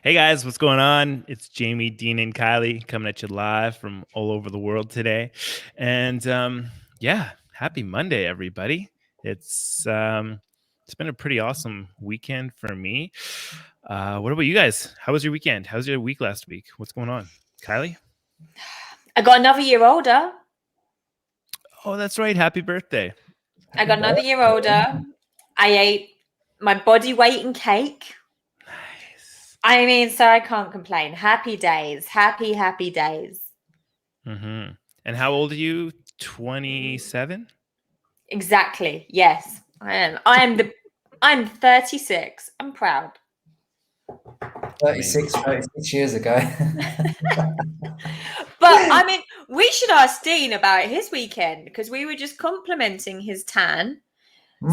Hey guys, what's going on? It's Jamie, Dean, and Kylie coming at you live from all over the world today. And yeah, happy Monday, everybody. It's been a pretty awesome weekend for me. What about you guys? How was your weekend? How was your week last week? What's going on? Kylie? I got another year older. Oh, that's right. Happy birthday. I got another year older. I ate my body weight in cake. Nice. I mean, so I can't complain. Happy days. Happy days. Mm-hmm. And how old are you? 27? Exactly. Yes, I am. I'm 36. I'm proud. 36 years ago. But I mean, we should ask Dean about his weekend because we were just complimenting his tan.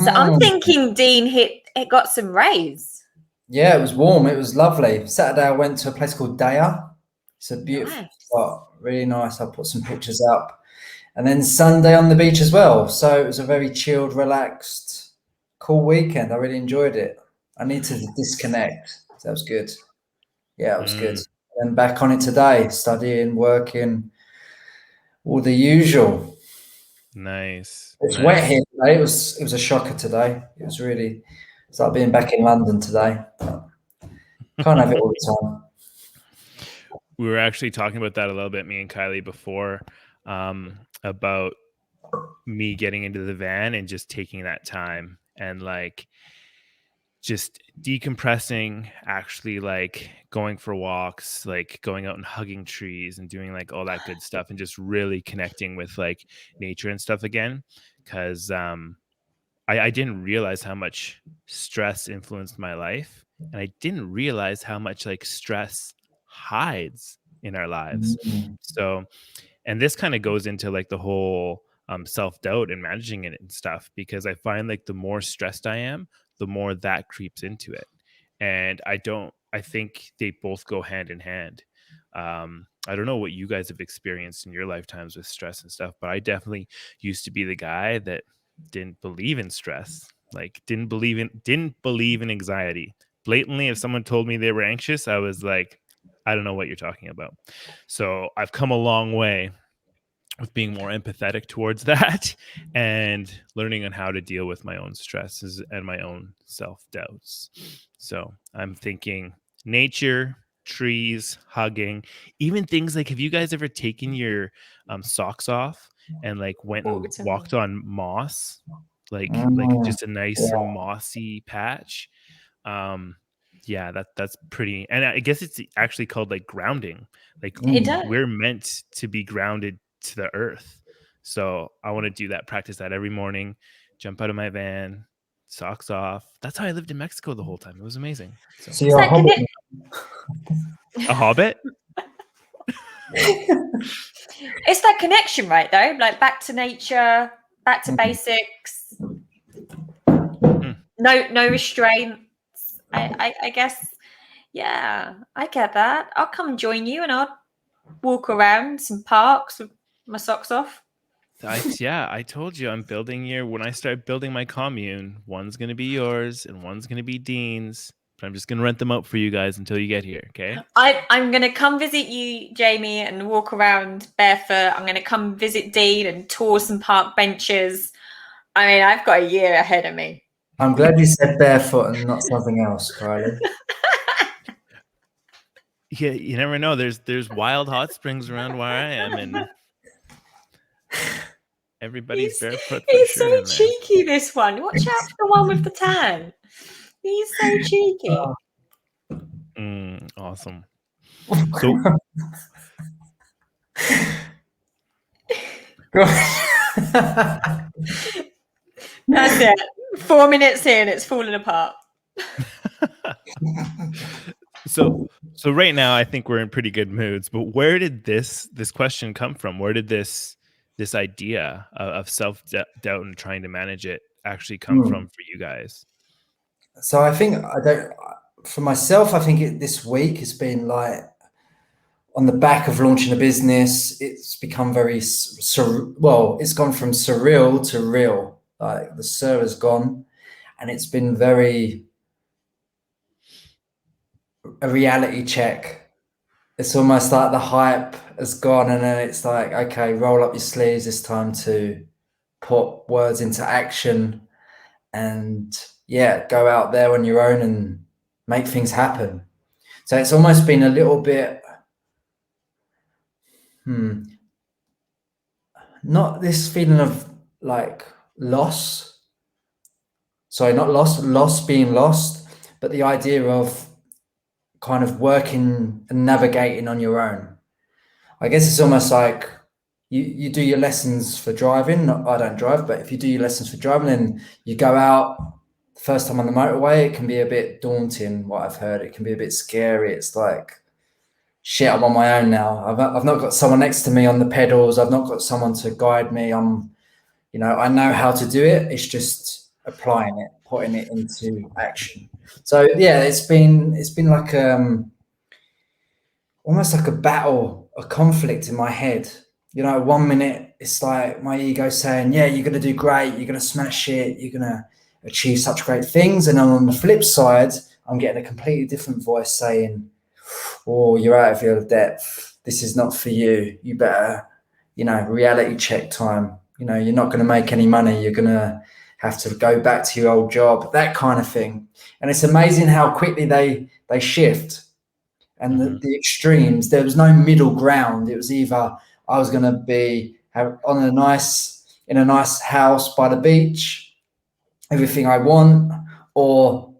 So I'm thinking Dean it got some rays. Yeah, it was warm. It was lovely. Saturday, I went to a place called Daya. It's a beautiful spot, really nice. I put some pictures up. And then Sunday on the beach as well. So it was a very chilled, relaxed, cool weekend. I really enjoyed it. I need to disconnect. So that was good. Yeah, it was good. And back on it today, studying, working, all the usual. Nice. It's wet here today. It was a shocker today. It's like being back in London today. Can't have it all the time. We were actually talking about that a little bit, me and Kylie, before, about me getting into the van and just taking that time and like just decompressing, actually like going for walks, like going out and hugging trees and doing like all that good stuff and just really connecting with like nature and stuff again. Because I didn't realize how much stress influenced my life. And I didn't realize how much like stress hides in our lives. So, and this kind of goes into like the whole self-doubt and managing it and stuff, because I find like the more stressed I am, the more that creeps into it. And I think they both go hand in hand. I don't know what you guys have experienced in your lifetimes with stress and stuff, but I definitely used to be the guy that didn't believe in stress, like didn't believe in anxiety. Blatantly, if someone told me they were anxious, I was like, I don't know what you're talking about. So I've come a long way with being more empathetic towards that and learning on how to deal with my own stresses and my own self-doubts. So I'm thinking nature, trees, hugging, even things like, have you guys ever taken your socks off and like went and walked on moss, like just a nice mossy patch? Yeah, that's pretty. And I guess it's actually called like grounding. Like we're meant to be grounded to the earth. So I want to do that, practice that every morning, jump out of my van, socks off. That's how I lived in Mexico the whole time. It was amazing. So you're a hobbit. A hobbit? It's that connection, right, though? Like back to nature, back to basics. No restraints. I guess, yeah, I get that. I'll come and join you and I'll walk around some parks with my socks off. I told you when I start building my commune, one's going to be yours and one's going to be Dean's. But I'm just going to rent them out for you guys until you get here, okay? I'm going to come visit you, Jamie, and walk around barefoot. I'm going to come visit Dean and tour some park benches. I mean, I've got a year ahead of me. I'm glad you said barefoot and not something else, Kylie. Yeah, you never know. There's wild hot springs around where I am, and everybody's barefoot. He's so cheeky, this one. Watch out for the one with the tan. He's so cheeky. Awesome. So that's it. 4 minutes in, it's falling apart. So right now, I think we're in pretty good moods. But where did this question come from? Where did this idea of self-doubt and trying to manage it actually come from for you guys? So I think for myself, I think this week has been like on the back of launching a business. It's become very it's gone from surreal to real. Like the sir has gone, and it's been very a reality check. It's almost like the hype has gone, and then it's like, okay, roll up your sleeves. It's time to put words into action, and go out there on your own and make things happen. So it's almost been a little bit, not this feeling of like loss. Sorry, not loss being lost, but the idea of kind of working and navigating on your own. I guess it's almost like you do your lessons for driving. I don't drive, but if you do your lessons for driving and you go out the first time on the motorway, it can be a bit daunting. What I've heard, it can be a bit scary. It's like, shit, I'm on my own now. I've not got someone next to me on the pedals. I've not got someone to guide me. I know how to do it. It's just applying it, putting it into action. So yeah, it's been like almost like a battle, a conflict in my head. 1 minute it's like my ego saying, yeah, you're going to do great, you're going to smash it, you're going to achieve such great things. And then on the flip side, I'm getting a completely different voice saying, oh, you're out of your depth. This is not for you. You better, reality check time. You're not going to make any money. You're going to have to go back to your old job, that kind of thing. And it's amazing how quickly they shift. And the extremes, there was no middle ground. It was either I was going to be in a nice house by the beach, everything I want, or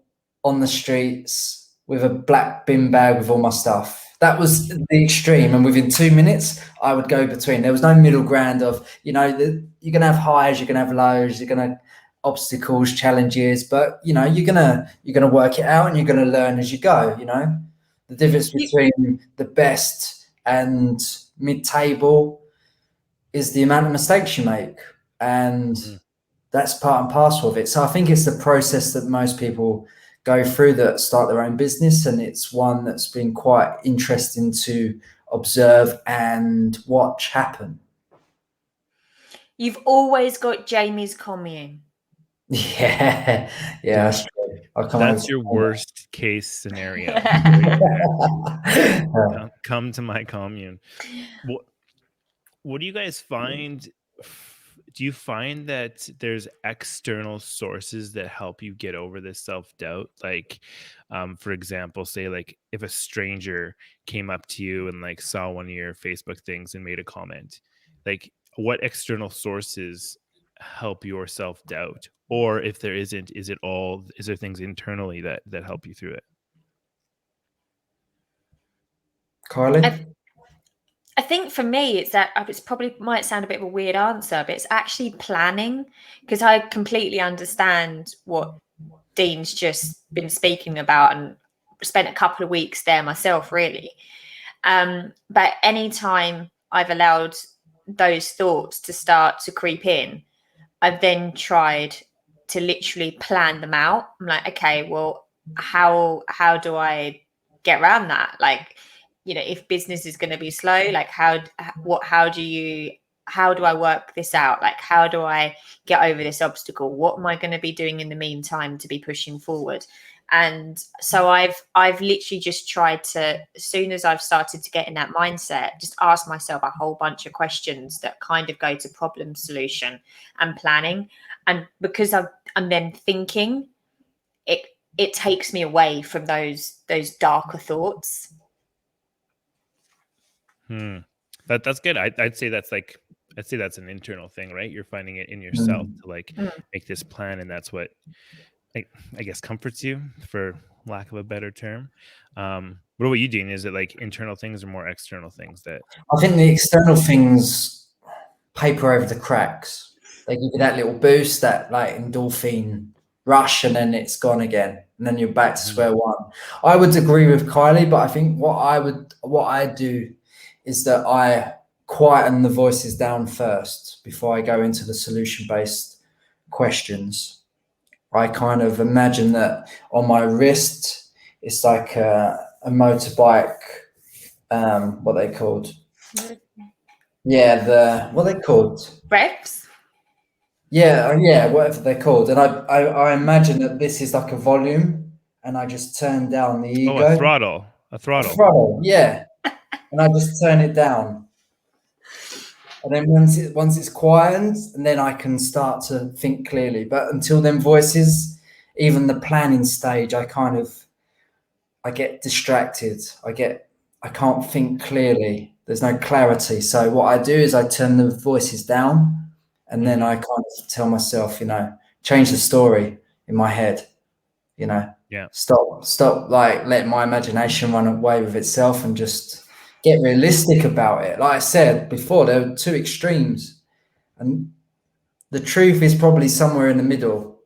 on the streets with a black bin bag with all my stuff. That was the extreme. And within 2 minutes, I would go between. There was no middle ground of, you're going to have highs, you're going to have lows, you're going to obstacles, challenges, but you're going to work it out and you're going to learn as you go. The difference between the best and mid-table is the amount of mistakes you make, and that's part and parcel of it. So I think it's the process that most people go through that start their own business, and it's one that's been quite interesting to observe and watch happen. You've always got Jamie's commune. Yeah, that's true. That's your worst case scenario. Come to my commune. What do you guys find? Do you find that there's external sources that help you get over this self-doubt? Like, for example, say like if a stranger came up to you and like saw one of your Facebook things and made a comment, like what external sources help your self-doubt? Or if there isn't, is there things internally that help you through it? Kylie? I think for me, it's probably might sound a bit of a weird answer, but it's actually planning, because I completely understand what Dean's just been speaking about and spent a couple of weeks there myself, really. But anytime I've allowed those thoughts to start to creep in, I've then tried to literally plan them out. I'm like, okay, well, how do I get around that? Like, if business is going to be slow, like how do I work this out? Like, how do I get over this obstacle? What am I going to be doing in the meantime to be pushing forward? And so I've literally just tried to, as soon as I've started to get in that mindset, just ask myself a whole bunch of questions that kind of go to problem solution and planning. And because I'm then thinking, it takes me away from those darker thoughts. That's good. I'd say that's an internal thing, right? You're finding it in yourself to like make this plan, and that's what I guess comforts you, for lack of a better term. What about you, Dean? Is it like internal things or more external things that? I think the external things paper over the cracks. They give you that little boost, that like endorphin rush, and then it's gone again, and then you're back to square one. I would agree with Kylie, but I think what I do is that I quieten the voices down first before I go into the solution-based questions. I kind of imagine that on my wrist, it's like a motorbike. What are they called? Yeah, what are they called? Reps? Yeah, whatever they're called. And I imagine that this is like a volume, and I just turn down the Oh, ego. a throttle. A throttle, yeah. And I just turn it down. And then once it's quietened, and then I can start to think clearly. But until then voices, even the planning stage, I get distracted. I can't think clearly. There's no clarity. So what I do is I turn the voices down, and then I kind of tell myself, change the story in my head. Yeah. Stop like letting my imagination run away with itself and just get realistic about it. Like I said before, there were two extremes, and the truth is probably somewhere in the middle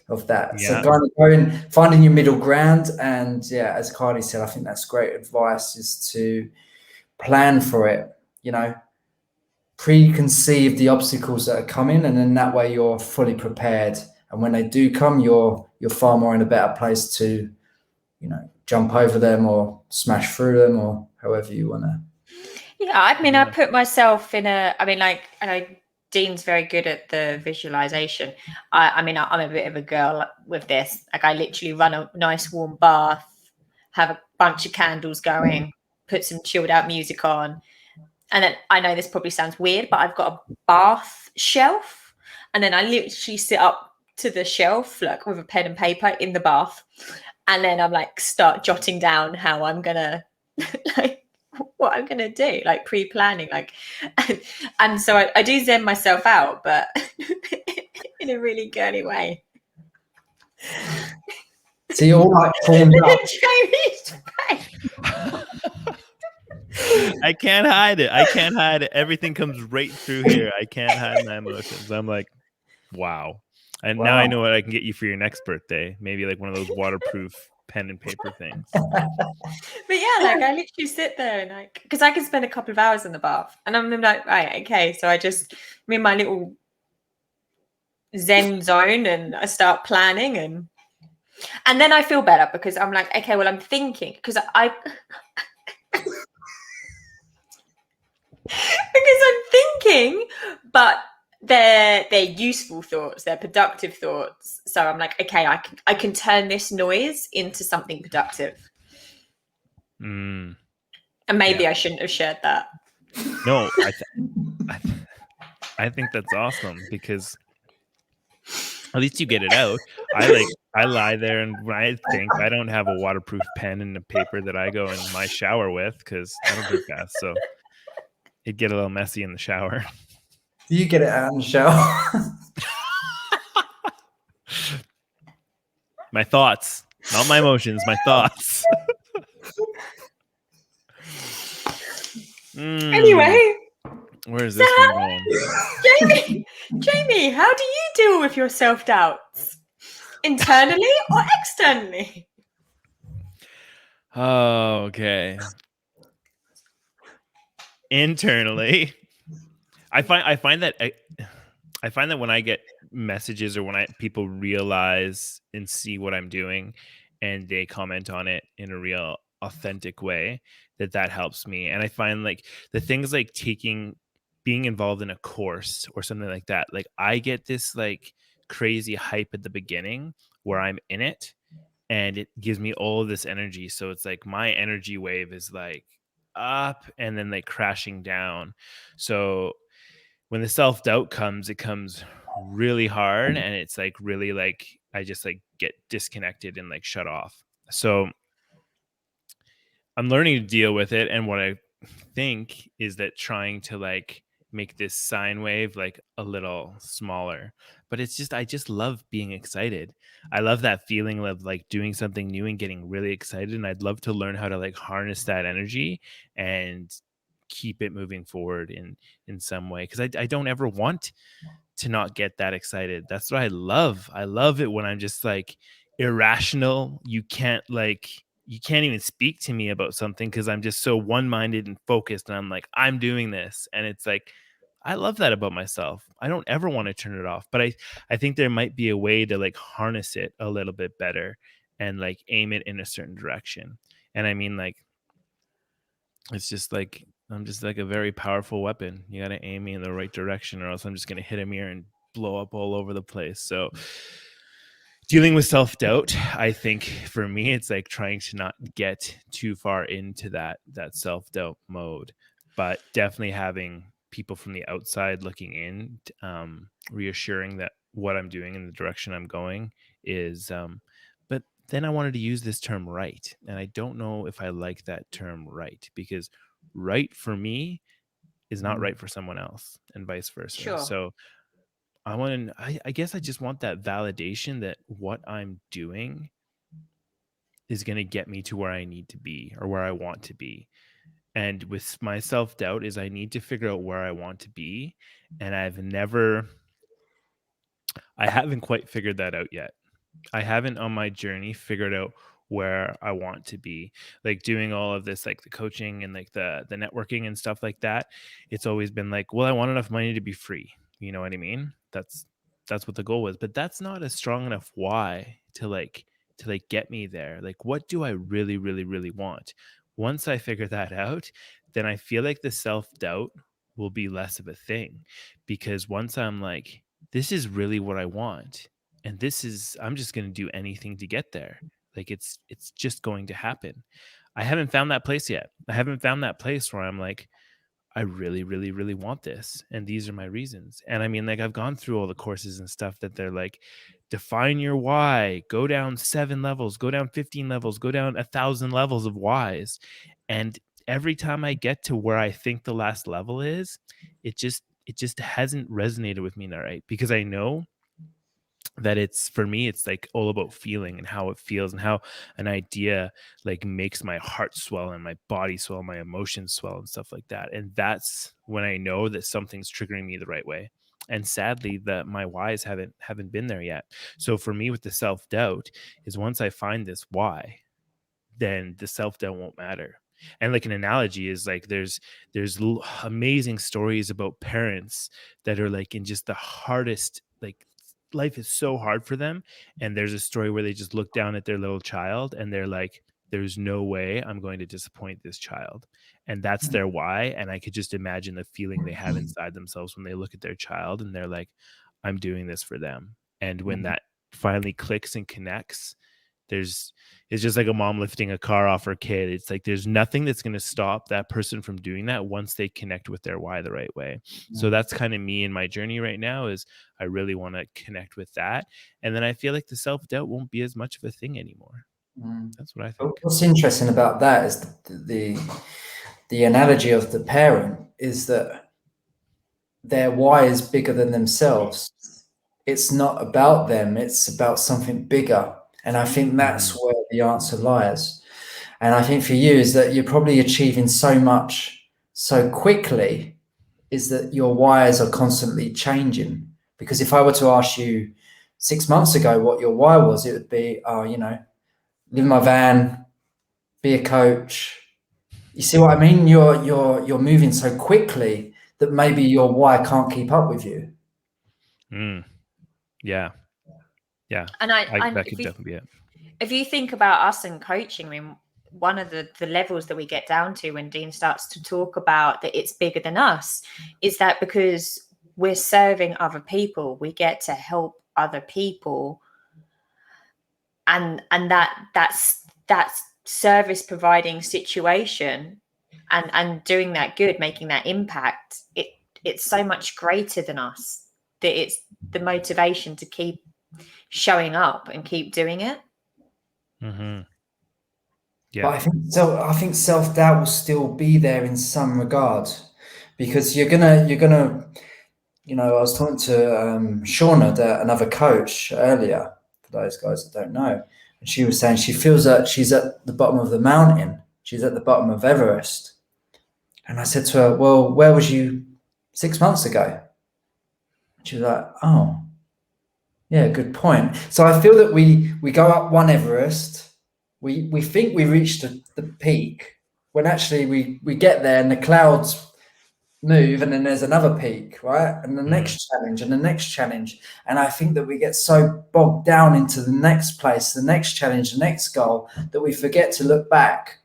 of that. So Yeah. kind of finding your middle ground, and yeah, as Carly said, I think that's great advice, is to plan for it, preconceive the obstacles that are coming, and then that way you're fully prepared. And when they do come, you're far more in a better place to, jump over them or smash through them, or however you want to. Yeah, I mean, I put myself in I know Dean's very good at the visualization. I'm a bit of a girl with this. Like, I literally run a nice warm bath, have a bunch of candles going, put some chilled out music on. And then, I know this probably sounds weird, but I've got a bath shelf. And then I literally sit up to the shelf, like with a pen and paper in the bath. And then I'm like, start jotting down how I'm going to, like, what I'm going to do, like pre-planning, like, and so I do zen myself out, but in a really girly way. So you're all like formed up. I can't hide it. Everything comes right through here. I can't hide my emotions. I'm like, wow. And now I know what I can get you for your next birthday. Maybe like one of those waterproof pen and paper things. But yeah, like, I literally sit there and, like, because I can spend a couple of hours in the bath, and I'm like, right, okay. So I'm in my little zen zone, and I start planning, and then I feel better, because I'm like, okay, well, I'm thinking, because I'm thinking, but they're useful thoughts, they're productive thoughts. So I'm like, okay, I can turn this noise into something productive. And maybe I shouldn't have shared that. No, I think that's awesome, because at least you get it out. I lie there, and when I think, I don't have a waterproof pen and a paper that I go in my shower with, because I don't drink baths, so it'd get a little messy in the shower. Do you get it out in the shower? My thoughts, not my emotions, my thoughts. Anyway, where's this one going? Jamie, how do you deal with your self-doubts? Internally or externally? Oh, okay. Internally, I find that when I get messages, or when people realize and see what I'm doing, and they comment on it in a real authentic way, that helps me. And I find, like, the things like being involved in a course or something like that, like, I get this like crazy hype at the beginning where I'm in it, and it gives me all of this energy. So it's like my energy wave is like up and then like crashing down. So when the self-doubt comes, it comes really hard, and it's like really, like, I just like get disconnected and like shut off. So I'm learning to deal with it. And what I think is that trying to like make this sine wave like a little smaller. But it's just, I just love being excited. I love that feeling of like doing something new and getting really excited. And I'd love to learn how to like harness that energy and keep it moving forward in some way. Cause I don't ever want to not get that excited. That's what I love. I love it when I'm just like irrational. You can't even speak to me about something, because I'm just so one-minded and focused, and I'm like, I'm doing this. And it's like, I love that about myself. I don't ever want to turn it off, but I think there might be a way to like harness it a little bit better and like aim it in a certain direction. And I mean, like, it's just like, I'm just like a very powerful weapon. You got to aim me in the right direction, or else I'm just going to hit a mirror and blow up all over the place. So dealing with self-doubt, I think for me, it's like trying to not get too far into that self-doubt mode, but definitely having people from the outside looking in, reassuring that what I'm doing and the direction I'm going is, but then I wanted to use this term right. And I don't know if I like that term right, because right for me is not right for someone else and vice versa. Sure. So I guess I just want that validation that what I'm doing is going to get me to where I need to be or where I want to be. And with my self-doubt is I need to figure out where I want to be. And I haven't quite figured that out yet. I haven't on my journey figured out where I want to be. Like doing all of this, like the coaching and like the networking and stuff like that. It's always been like, well, I want enough money to be free. You know what I mean? That's what the goal was. But that's not a strong enough why to get me there. Like, what do I really, really, really want? Once I figure that out, then I feel like the self-doubt will be less of a thing, because once I'm like, this is really what I want, and I'm just going to do anything to get there. Like it's just going to happen. I haven't found that place yet. I haven't found that place where I'm like, I really, really, really want this, and these are my reasons. And I mean, like, I've gone through all the courses and stuff that they're like, define your why, go down 7 levels, go down 15 levels, go down 1,000 levels of whys. And every time I get to where I think the last level is, it just hasn't resonated with me, right? Because I know that it's, for me, it's like all about feeling and how it feels and how an idea like makes my heart swell and my body swell, my emotions swell and stuff like that. And that's when I know that something's triggering me the right way. And sadly, that my whys haven't been there yet. So for me, with the self-doubt, is once I find this why, then the self-doubt won't matter. And like an analogy is like there's amazing stories about parents that are like in just the hardest, like life is so hard for them, and there's a story where they just look down at their little child and they're like, there's no way I'm going to disappoint this child. And that's their why. And I could just imagine the feeling they have inside themselves when they look at their child and they're like, I'm doing this for them. And when that finally clicks and connects, it's just like a mom lifting a car off her kid. It's like there's nothing that's going to stop that person from doing that once they connect with their why the right way. So that's kind of me in my journey right now, is I really want to connect with that. And then I feel like the self-doubt won't be as much of a thing anymore. That's what I think. What's interesting about that is the analogy of the parent is that their why is bigger than themselves. It's not about them, it's about something bigger. And I think that's where the answer lies. And I think for you is that you're probably achieving so much so quickly, is that your whys are constantly changing. Because if I were to ask you 6 months ago what your why was, it would be, live in my van, be a coach. You see what I mean? You're moving so quickly that maybe your why can't keep up with you. Yeah. And that could definitely be it. If you think about us and coaching, I mean, one of the levels that we get down to when Dean starts to talk about that it's bigger than us is that because we're serving other people, we get to help other people, and that's service providing situation and doing that good, making that impact, it's so much greater than us that it's the motivation to keep showing up and keep doing it. Yeah. But I think self-doubt will still be there in some regard, because you're gonna I was talking to Shauna, another coach, earlier, for those guys that don't know, and she was saying she feels that she's at the bottom of the mountain, she's at the bottom of Everest. And I said to her, well, where was you 6 months ago? She was like, oh yeah, good point. So I feel that we go up one Everest, we think we reached the peak, when actually we get there and the clouds move, and then there's another peak, right? And the next challenge and the next challenge. And I think that we get so bogged down into the next place, the next challenge, the next goal, that we forget to look back.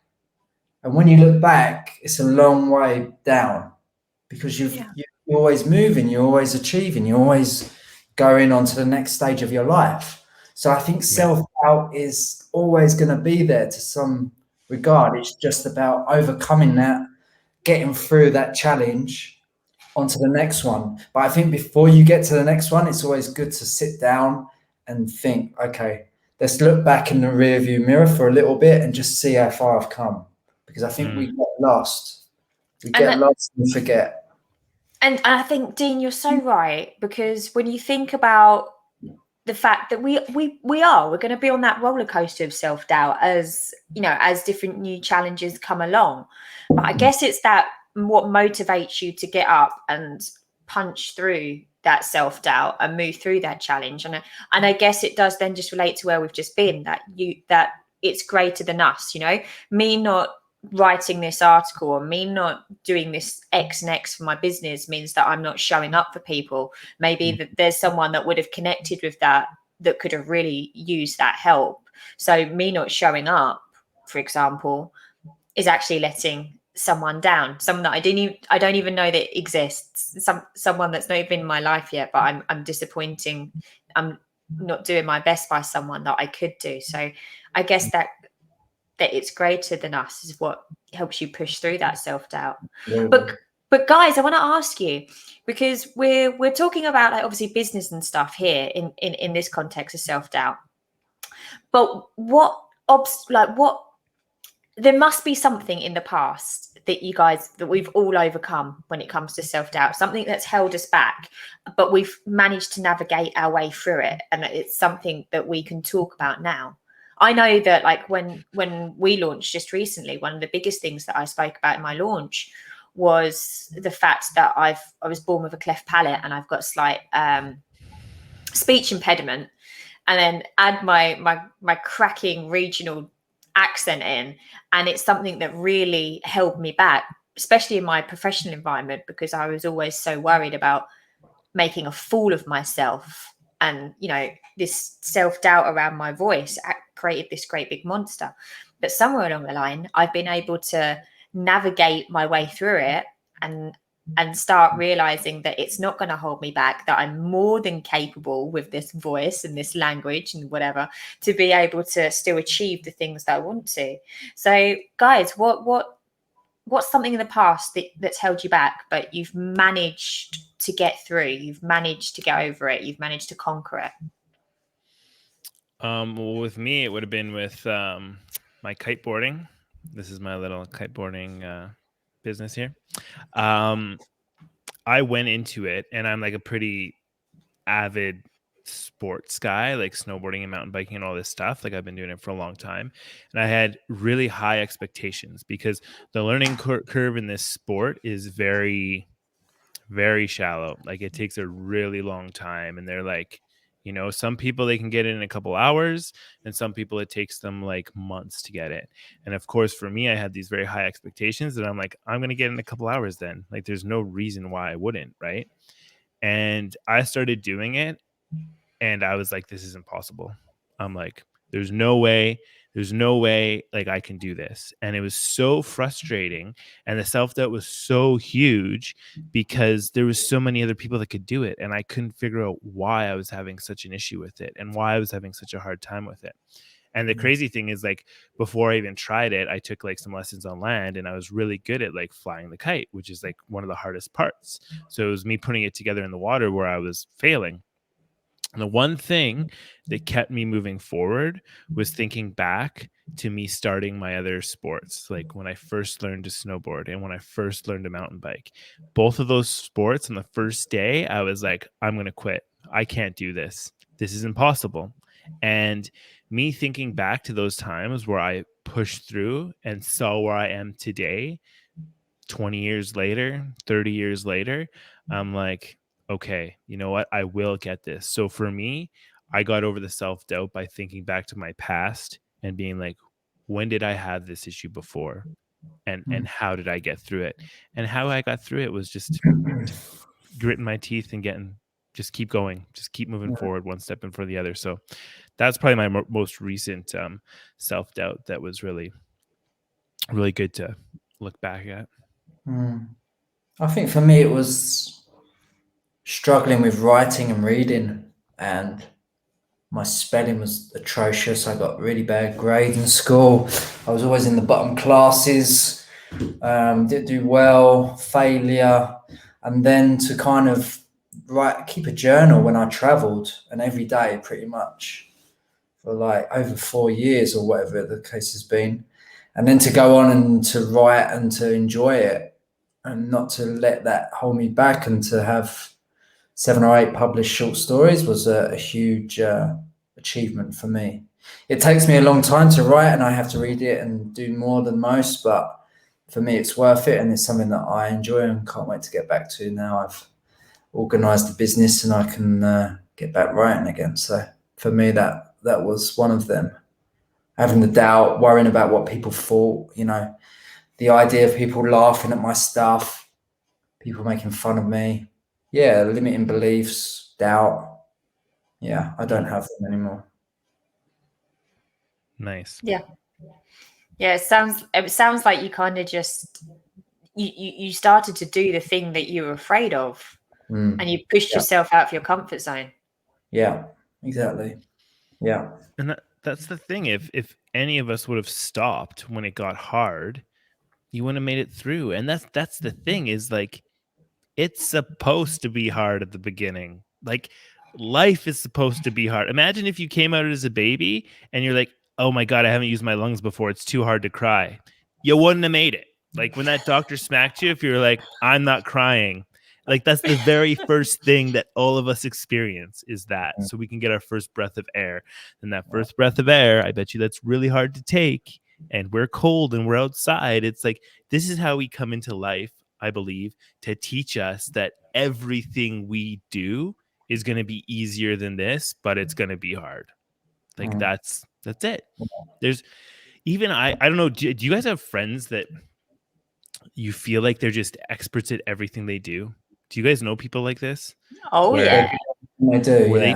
And when you look back, it's a long way down, because you're always moving, you're always achieving, you're always going on to the next stage of your life. So I think self-doubt is always going to be there to some regard. It's just about overcoming that, getting through that challenge onto the next one. But I think before you get to the next one, it's always good to sit down and think, okay, let's look back in the rear view mirror for a little bit and just see how far I've come. Because I think we get lost. We get lost and forget. And I think, Dean, you're so right, because when you think about the fact that we're going to be on that roller coaster of self-doubt as, you know, as different new challenges come along. But I guess it's that what motivates you to get up and punch through that self-doubt and move through that challenge. And I guess it does then just relate to where we've just been, that it's greater than us, you know, me not writing this article or me not doing this X and X for my business means that I'm not showing up for people. Maybe that there's someone that would have connected with that could have really used that help. So me not showing up, for example, is actually letting someone down, someone that I don't even know that exists, someone that's not even in my life yet, but I'm disappointing. I'm not doing my best by someone that I could do. So I guess that it's greater than us is what helps you push through that self-doubt. But guys, I want to ask you, because we're talking about, like, obviously business and stuff here in this context of self-doubt. But there must be something in the past that we've all overcome when it comes to self-doubt, something that's held us back, but we've managed to navigate our way through it, and it's something that we can talk about now. I know that, like, when we launched just recently, one of the biggest things that I spoke about in my launch was the fact that I was born with a cleft palate and I've got a slight speech impediment, and then add my cracking regional accent in, and it's something that really held me back, especially in my professional environment, because I was always so worried about making a fool of myself. And, you know, this self-doubt around my voice created this great big monster. But somewhere along the line, I've been able to navigate my way through it and start realizing that it's not going to hold me back, that I'm more than capable with this voice and this language and whatever to be able to still achieve the things that I want to. So, guys, what's something in the past that's held you back, but you've managed to get through, you've managed to get over it, you've managed to conquer it? Well, with me, it would have been with my kiteboarding. This is my little kiteboarding business here. I went into it, and I'm like a pretty avid sports guy, like snowboarding and mountain biking and all this stuff. Like, I've been doing it for a long time, and I had really high expectations because the learning curve in this sport is very, very shallow. Like, it takes a really long time, and they're like, you know, some people they can get it in a couple hours, and some people it takes them like months to get it. And of course, for me, I had these very high expectations that I'm like, I'm going to get it in a couple hours then. Like, there's no reason why I wouldn't, right? And I started doing it, and I was like, this is impossible. I'm like, there's no way, like, I can do this. And it was so frustrating. And the self-doubt was so huge because there was so many other people that could do it. And I couldn't figure out why I was having such an issue with it and why I was having such a hard time with it. And the crazy thing is, like, before I even tried it, I took like some lessons on land, and I was really good at like flying the kite, which is like one of the hardest parts. So it was me putting it together in the water where I was failing. And the one thing that kept me moving forward was thinking back to me starting my other sports, like when I first learned to snowboard and when I first learned to mountain bike. Both of those sports, on the first day, I was like, I'm going to quit. I can't do this. This is impossible. And me thinking back to those times where I pushed through and saw where I am today, 20 years later, 30 years later, I'm like, okay, you know what? I will get this. So for me, I got over the self-doubt by thinking back to my past and being like, when did I have this issue before? And how did I get through it? And how I got through it was just gritting my teeth and just keep going, just keep moving forward one step in front of the other. So that's probably my most recent self-doubt that was really, really good to look back at. I think for me, it was struggling with writing and reading, and My spelling was atrocious. I got really bad grades in school. I was always in the bottom classes. Didn't do well, failure. And then to kind of keep a journal when I traveled, and every day pretty much for like over 4 years or whatever the case has been. And then to go on and to write and to enjoy it and not to let that hold me back, and to have 7 or 8 published short stories was a huge achievement for me. It takes me a long time to write, and I have to read it and do more than most, but for me it's worth it, and it's something that I enjoy and can't wait to get back to. Now I've organized the business and I can get back writing again. So for me, that was one of them. Having the doubt, worrying about what people thought, the idea of people laughing at my stuff, people making fun of me. Yeah, limiting beliefs, doubt. Yeah, I don't have them anymore. Nice. Yeah. It sounds like you kind of just you started to do the thing that you were afraid of, and you pushed yourself out of your comfort zone. Yeah, exactly. Yeah. And that's the thing. If any of us would have stopped when it got hard, you wouldn't have made it through. And that's the thing, is like, it's supposed to be hard at the beginning. Like, life is supposed to be hard. Imagine if you came out as a baby and you're like, oh my God, I haven't used my lungs before, it's too hard to cry. You wouldn't have made it. Like, when that doctor smacked you, if you're like, I'm not crying, like, that's the very first thing that all of us experience, is that, so we can get our first breath of air. And that first breath of air, I bet you that's really hard to take. And we're cold and we're outside. It's like, this is how we come into life, I believe, to teach us that everything we do is going to be easier than this, but it's going to be hard. Like, that's it. There's even, I don't know, do you guys have friends that you feel like they're just experts at everything they do? Do you guys know people like this? Oh, yeah. I do,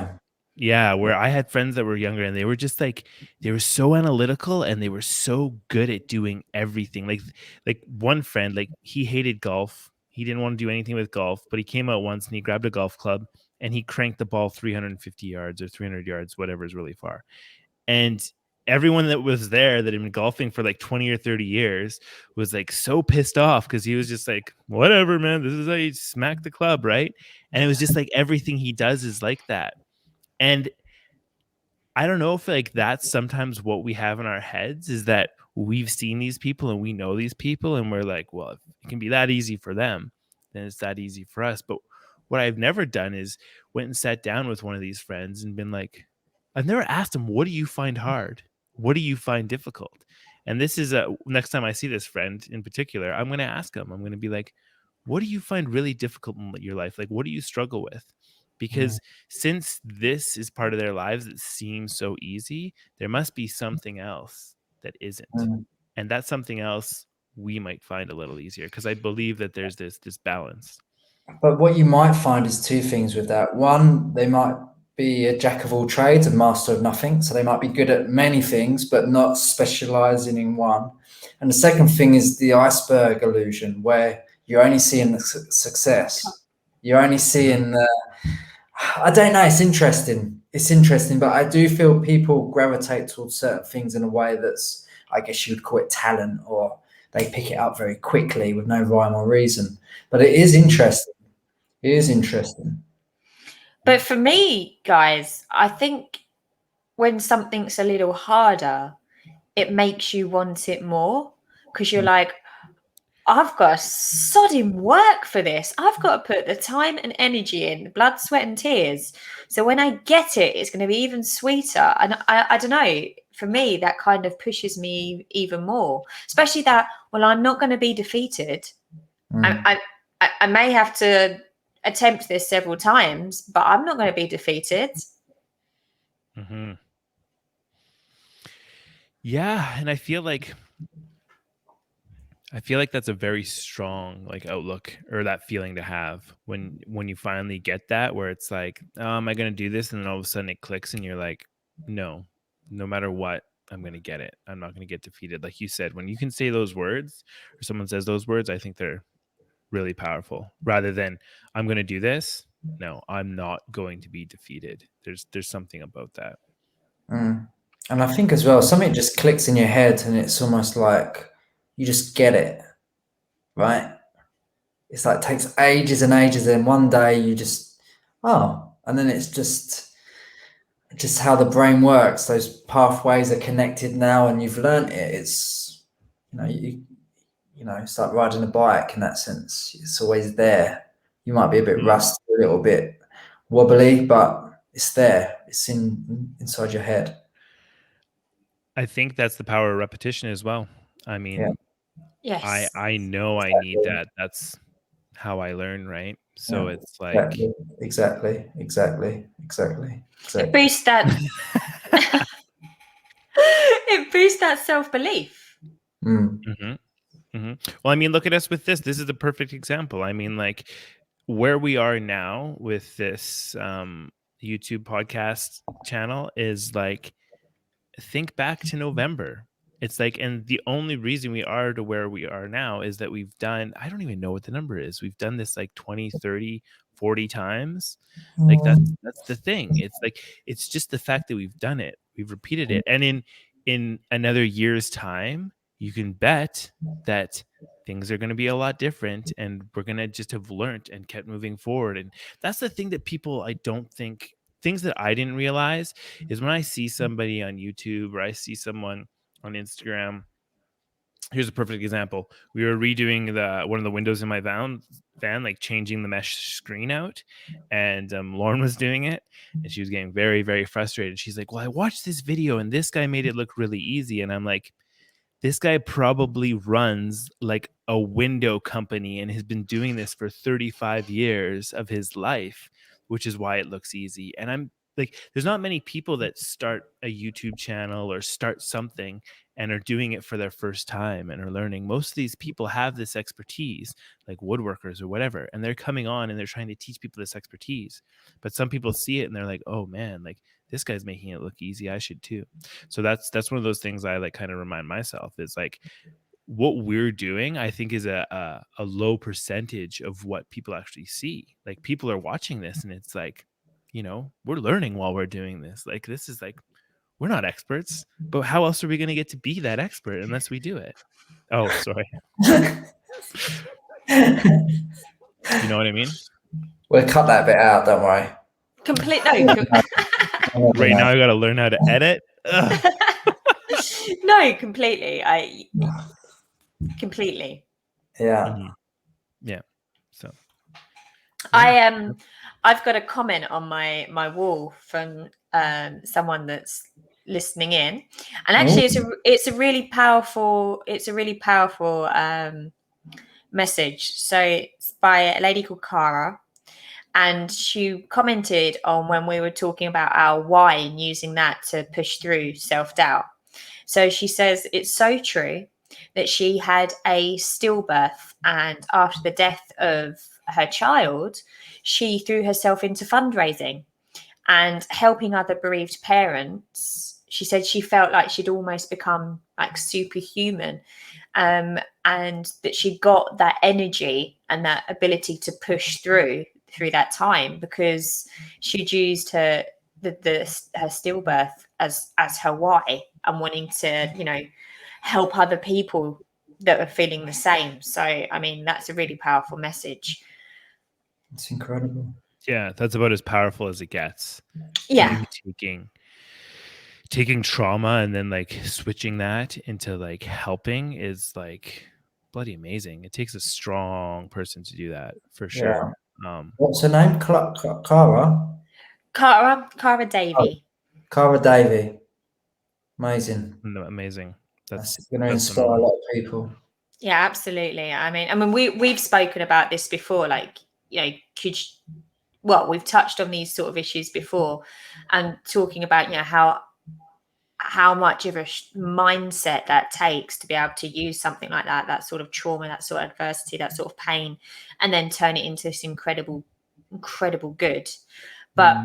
yeah. Where I had friends that were younger and they were just like, they were so analytical and they were so good at doing everything. Like one friend, like, he hated golf. He didn't want to do anything with golf, but he came out once and he grabbed a golf club and he cranked the ball 350 yards or 300 yards, whatever is really far. And everyone that was there that had been golfing for like 20 or 30 years was like so pissed off, because he was just like, whatever, man, this is how you smack the club, right? And it was just like, everything he does is like that. And I don't know if like that's sometimes what we have in our heads, is that we've seen these people and we know these people and we're like, well, if it can be that easy for them, then it's that easy for us. But what I've never done is went and sat down with one of these friends and been like, I've never asked them, what do you find hard? What do you find difficult? And this is next time I see this friend in particular, I'm going to ask him, I'm going to be like, what do you find really difficult in your life? Like, what do you struggle with? Because since this is part of their lives that seems so easy, there must be something else that isn't. And that's something else we might find a little easier, because I believe that there's this balance. But what you might find is two things with that. One, they might be a jack of all trades and master of nothing. So they might be good at many things, but not specializing in one. And the second thing is the iceberg illusion, where you're only seeing the success. You're only seeing the, I don't know, it's interesting. It's interesting, but I do feel people gravitate towards certain things in a way that's, I guess you would call it talent, or they pick it up very quickly with no rhyme or reason. But it is interesting. It is interesting. But for me, guys, I think when something's a little harder, it makes you want it more, because you're like, I've got to sodding work for this. I've got to put the time and energy in, blood, sweat, and tears. So when I get it, it's going to be even sweeter. And I don't know, for me, that kind of pushes me even more, especially that, well, I'm not going to be defeated. I may have to attempt this several times, but I'm not going to be defeated. Mm-hmm. Yeah. And I feel like that's a very strong like outlook, or that feeling to have when you finally get that, where it's like, oh, am I going to do this? And then all of a sudden it clicks and you're like, no matter what, I'm going to get it. I'm not going to get defeated. Like you said, when you can say those words, or someone says those words, I think they're really powerful, rather than I'm going to do this no, I'm not going to be defeated. There's something about that. And I think as well, something just clicks in your head and it's almost like you just get it, right? It's like it takes ages and ages, and one day you just, and then it's just how the brain works. Those pathways are connected now, and you've learned it. It's, it's like riding a bike in that sense. It's always there. You might be a bit rusty, a little bit wobbly, but it's there. It's inside your head. I think that's the power of repetition as well. I mean, yes, I know I need that. That's how I learn, right? So it's like exactly. it boosts that. It boosts that self-belief. Well, I mean, look at us with this. This is the perfect example. I mean, like where we are now with this YouTube podcast channel is like, think back to November. It's like, and the only reason we are to where we are now is that we've done, I don't even know what the number is. We've done this like 20, 30, 40 times. Like that's the thing. It's like, it's just the fact that we've done it. We've repeated it. And in another year's time, you can bet that things are going to be a lot different and we're going to just have learned and kept moving forward. And that's the thing that people, I don't think, things that I didn't realize is when I see somebody on YouTube or I see someone on Instagram. Here's a perfect example. We were redoing one of the windows in my van, like changing the mesh screen out, and Lauren was doing it, and she was getting very, very frustrated. She's like, "Well, I watched this video, and this guy made it look really easy," and I'm like, this guy probably runs like a window company and has been doing this for 35 years of his life, which is why it looks easy. And I'm like, there's not many people that start a YouTube channel or start something and are doing it for their first time and are learning. Most of these people have this expertise, like woodworkers or whatever, and they're coming on and they're trying to teach people this expertise. But some people see it and they're like, oh man, like this guy's making it look easy. I should too. So that's one of those things I like kind of remind myself is like what we're doing, I think is a low percentage of what people actually see. Like people are watching this and it's like, we're learning while we're doing this. Like this is like, we're not experts, but how else are we going to get to be that expert unless we do it? Oh, sorry. You know what I mean? We'll cut that bit out, don't worry. Right now I got to learn how to edit. No, completely. Completely. Yeah. Yeah. So I've got a comment on my wall from someone that's listening in, and actually it's a really powerful message. So it's by a lady called Cara, and she commented on when we were talking about our why and using that to push through self-doubt. So she says it's so true that she had a stillbirth, and after the death of her child, she threw herself into fundraising and helping other bereaved parents. She said she felt like she'd almost become like superhuman, and that she got that energy and that ability to push through that time because she'd used her stillbirth as her why and wanting to help other people that are feeling the same. So I mean that's a really powerful message. It's incredible. Yeah, that's about as powerful as it gets. Yeah. Taking trauma and then like switching that into like helping is like bloody amazing. It takes a strong person to do that for sure. What's her name? Cara Davey. Cara Davey. Amazing. Amazing. That's going to inspire a lot of people. Yeah, absolutely. I mean, we've spoken about this before. Like, we've touched on these sort of issues before, and talking about how much of a mindset that takes to be able to use something like that sort of trauma, that sort of adversity, that sort of pain, and then turn it into this incredible good. But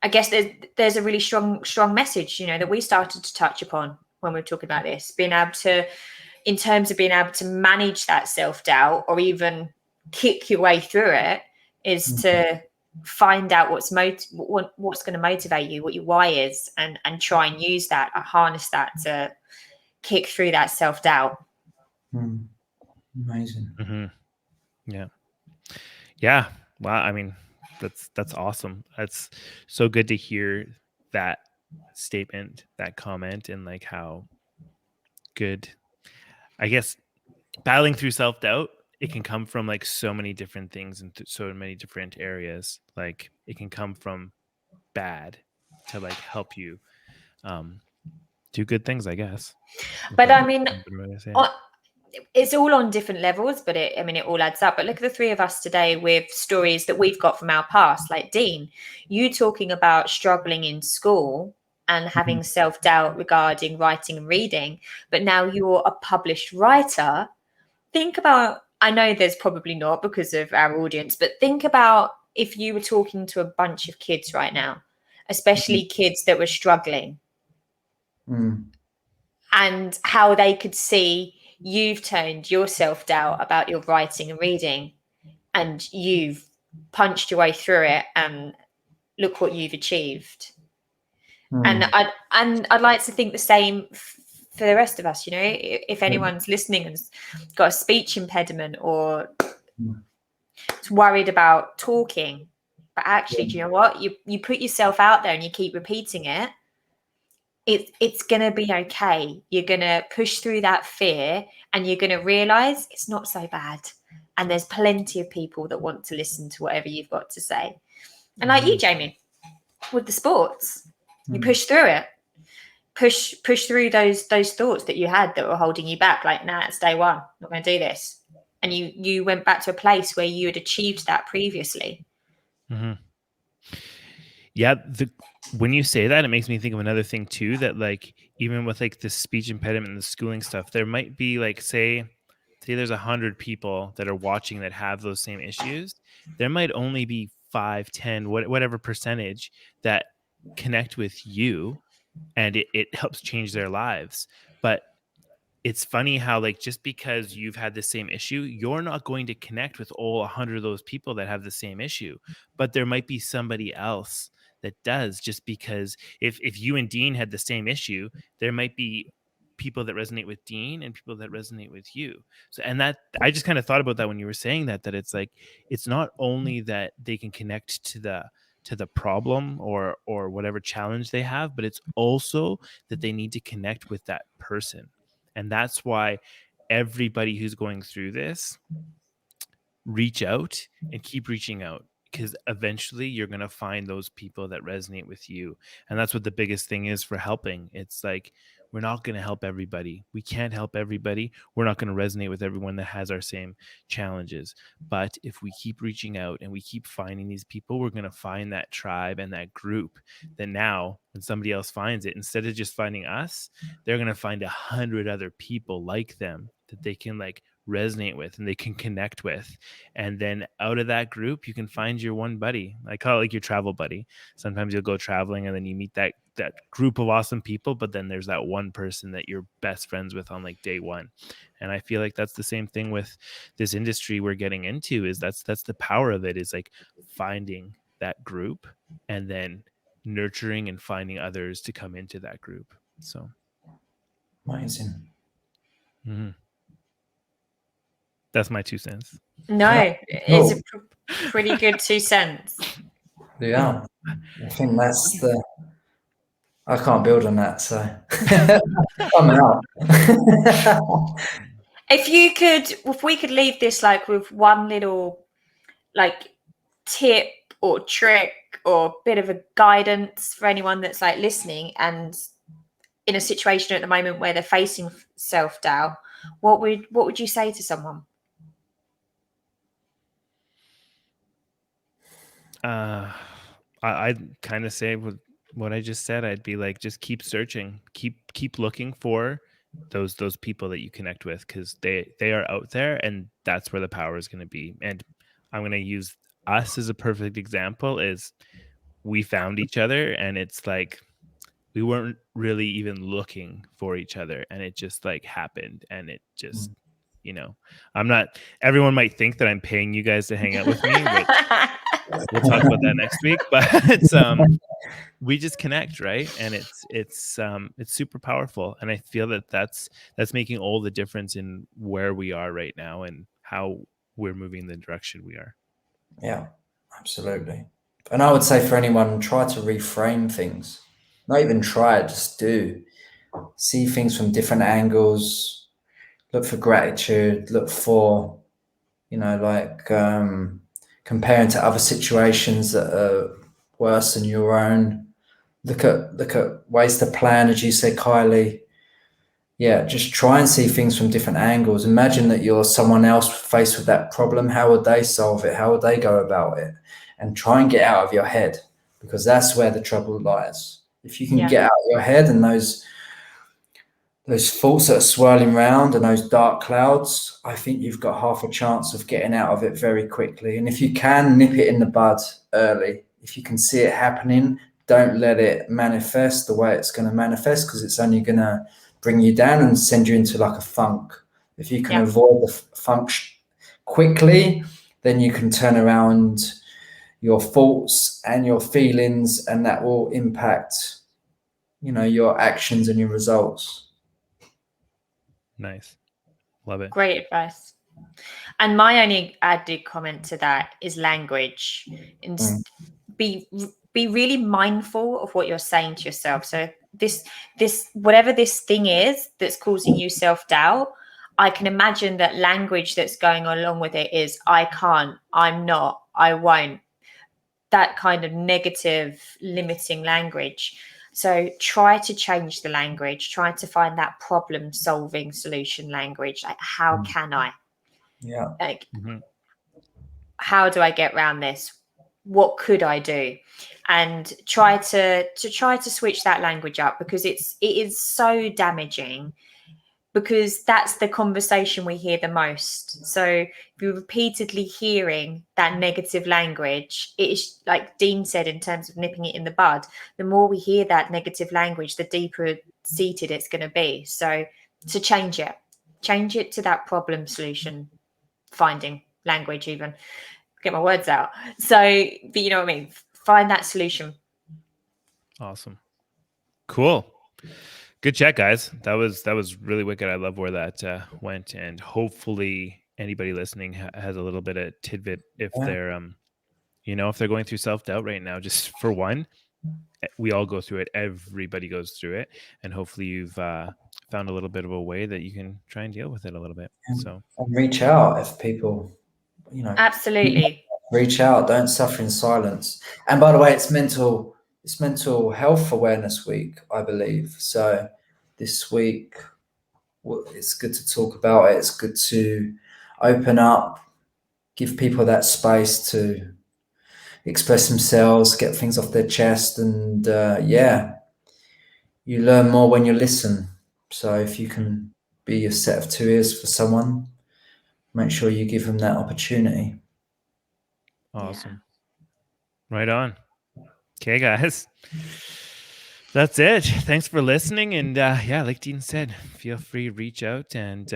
I guess there's a really strong message, that we started to touch upon when we were talking about this, being able to, in terms of being able to manage that self-doubt or even kick your way through it, is to find out what's going to motivate you, what your why is, and try and use that, harness that to kick through that self-doubt. Amazing. Yeah. Wow. I mean, that's awesome. That's so good to hear that statement, that comment, and like how good, I guess, battling through self-doubt, it can come from like so many different things and so many different areas. Like it can come from bad to like help you do good things, I guess. But I mean, it's all on different levels, but it all adds up. But look at the three of us today with stories that we've got from our past. Like Dean, you talking about struggling in school and having self-doubt regarding writing and reading, but now you're a published writer. Think about, I know there's probably not because of our audience, but think about if you were talking to a bunch of kids right now, especially kids that were struggling, and how they could see you've turned your self-doubt about your writing and reading, and you've punched your way through it, and look what you've achieved. And I'd like to think the same for the rest of us. You know, if anyone's listening and's got a speech impediment or is worried about talking, but actually, do you know what? You put yourself out there and you keep repeating it. It's going to be okay. You're going to push through that fear and you're going to realize it's not so bad. And there's plenty of people that want to listen to whatever you've got to say. And like you, Jamie, with the sports, you push through it. Push through those thoughts that you had that were holding you back. Like, nah, it's day one. I'm not going to do this. And you went back to a place where you had achieved that previously. Yeah, when you say that, it makes me think of another thing too, that like even with like the speech impediment and the schooling stuff, there might be like say there's 100 people that are watching that have those same issues. There might only be 5, 10, whatever percentage that connect with you, and it helps change their lives. But it's funny how like just because you've had the same issue, you're not going to connect with all 100 of those people that have the same issue. But there might be somebody else that does, just because if you and Dean had the same issue, there might be people that resonate with Dean and people that resonate with you. So, and that I just kind of thought about that when you were saying that it's like, it's not only that they can connect to the problem or whatever challenge they have, but it's also that they need to connect with that person. And that's why everybody who's going through this, reach out and keep reaching out, because eventually you're going to find those people that resonate with you. And that's what the biggest thing is for helping. It's like, we're not going to help everybody. We can't help everybody. We're not going to resonate with everyone that has our same challenges. But if we keep reaching out and we keep finding these people, we're going to find that tribe and that group that now when somebody else finds it, instead of just finding us, they're going to find 100 other people like them that they can like resonate with and they can connect with. And then out of that group, you can find your one buddy. I call it like your travel buddy. Sometimes you'll go traveling and then you meet that group of awesome people, but then there's that one person that you're best friends with on like day one. And I feel like that's the same thing with this industry we're getting into, is that's the power of it, is like finding that group and then nurturing and finding others to come into that group. So amazing. That's my 2 cents. No, it's a pretty good 2 cents. Yeah, I think that's I can't build on that, so I'm out. If we could leave this like with one little like tip or trick or bit of a guidance for anyone that's like listening and in a situation at the moment where they're facing self-doubt, what would you say to someone? I'd kind of say with what I just said, I'd be like, just keep searching, keep looking for those people that you connect with, because they are out there, and that's where the power is going to be. And I'm going to use us as a perfect example. Is we found each other, and it's like we weren't really even looking for each other, and it just like happened, and it just everyone might think that I'm paying you guys to hang out with me, but we'll talk about that next week. But we just connect, right? And it's super powerful, and I feel that that's making all the difference in where we are right now and how we're moving in the direction we are. Yeah, absolutely. And I would say for anyone, try to reframe things. Not even try it, just do. See things from different angles. Look for gratitude. Look for, like comparing to other situations that are worse than your own. Look at ways to plan, as you said, Kylie. Yeah, just try and see things from different angles. Imagine that you're someone else faced with that problem. How would they solve it? How would they go about it? And try and get out of your head, because that's where the trouble lies. If you can get out of your head and those thoughts that are swirling around and those dark clouds, I think you've got half a chance of getting out of it very quickly. And if you can nip it in the bud early, if you can see it happening, don't let it manifest the way it's going to manifest, because it's only going to bring you down and send you into like a funk. If you can avoid the funk quickly, then you can turn around your thoughts and your feelings, and that will impact, your actions and your results. Nice. Love it. Great advice. And my only added comment to that is language. And be really mindful of what you're saying to yourself. So this whatever this thing is that's causing you self-doubt, I can imagine that language that's going along with it is I can't, I'm not, I won't. That kind of negative, limiting language. So try to change the language, try to find that problem solving solution language. Like, how can I? Yeah. Like, how do I get around this? What could I do? And try to switch that language up, because it is so damaging, because that's the conversation we hear the most. So if you're repeatedly hearing that negative language, it is like Dean said, in terms of nipping it in the bud, the more we hear that negative language, the deeper seated it's going to be. So to change it to that problem solution finding language, even get my words out. So, but you know what I mean? Find that solution. Awesome. Cool. Good chat, guys. That was really wicked. I love where that went, and hopefully anybody listening has a little bit of tidbit if they're if they're going through self-doubt right now. Just for one, we all go through it. Everybody goes through it, and hopefully you've found a little bit of a way that you can try and deal with it a little bit. So and reach out if people, absolutely reach out. Don't suffer in silence. And by the way, it's mental health awareness week, I believe. So this week, it's good to talk about it. It's good to open up, give people that space to express themselves, get things off their chest. And you learn more when you listen. So if you can be a set of two ears for someone, make sure you give them that opportunity. Awesome. Right on. Okay, guys. That's it. Thanks for listening. And like Dean said, feel free to reach out. And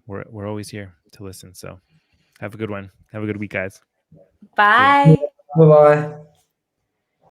we're always here to listen. So have a good one. Have a good week, guys. Bye. Bye-bye.